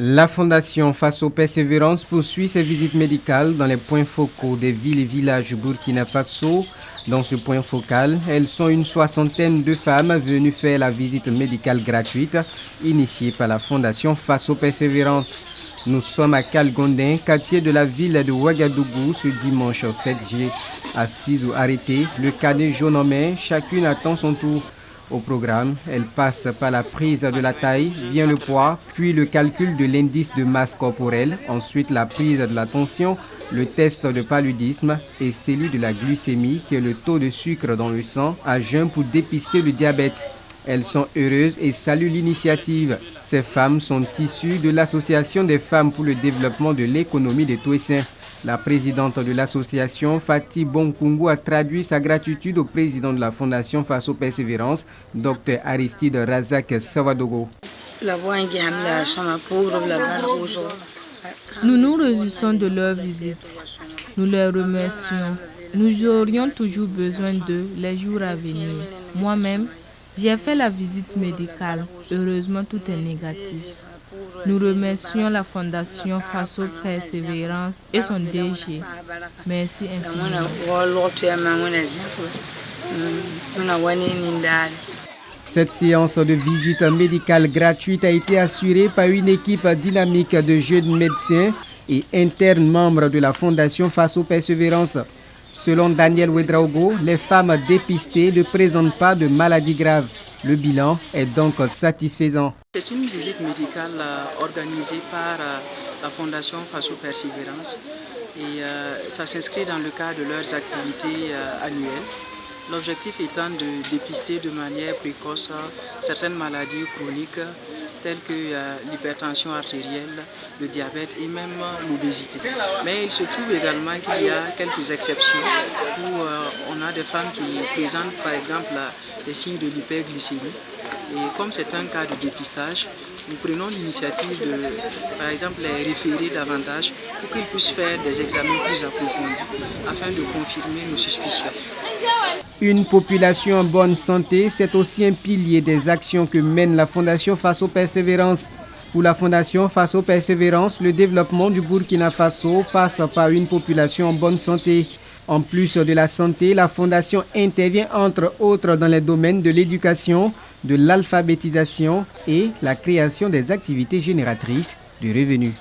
La Fondation Faso Persévérance poursuit ses visites médicales dans les points focaux des villes et villages du Burkina Faso. Dans ce point focal, elles sont une soixantaine de femmes venues faire la visite médicale gratuite initiée par la Fondation Faso Persévérance. Nous sommes à Kalgondin, quartier de la ville de Ouagadougou, ce dimanche 7 juillet. Assises ou arrêtées, le cadet jaune en main, chacune attend son tour. Au programme, elle passe par la prise de la taille, vient le poids, puis le calcul de l'indice de masse corporelle, ensuite la prise de la tension, le test de paludisme et celui de la glycémie qui est le taux de sucre dans le sang à jeun pour dépister le diabète. Elles sont heureuses et saluent l'initiative. Ces femmes sont issues de l'Association des femmes pour le développement de l'économie des Touessins. La présidente de l'association, Fatih Bonkungu, a traduit sa gratitude au président de la Fondation Faso Persévérance, Dr Aristide Razak Savadogo. Nous nous réjouissons de leur visite. Nous les remercions. Nous aurions toujours besoin d'eux les jours à venir. Moi-même, j'ai fait la visite médicale. Heureusement, tout est négatif. Nous remercions la Fondation Faso Persévérance et son DG. Merci infiniment. Cette séance de visite médicale gratuite a été assurée par une équipe dynamique de jeunes médecins et internes membres de la Fondation Faso Persévérance. Selon Daniel Ouedraogo, les femmes dépistées ne présentent pas de maladies graves. Le bilan est donc satisfaisant. C'est une visite médicale organisée par la Fondation Faso Persévérance et ça s'inscrit dans le cadre de leurs activités annuelles. L'objectif étant de dépister de manière précoce certaines maladies chroniques telles que l'hypertension artérielle, le diabète et même l'obésité. Mais il se trouve également qu'il y a quelques exceptions où on a des femmes qui présentent par exemple des signes de l'hyperglycémie. Et comme c'est un cas de dépistage, nous prenons l'initiative de, par exemple, les référer davantage pour qu'ils puissent faire des examens plus approfondis afin de confirmer nos suspicions. Une population en bonne santé, c'est aussi un pilier des actions que mène la Fondation Faso Persévérance. Pour la Fondation Faso Persévérance, le développement du Burkina Faso passe par une population en bonne santé. En plus de la santé, la Fondation intervient entre autres dans les domaines de l'éducation, de l'alphabétisation et la création des activités génératrices de revenus.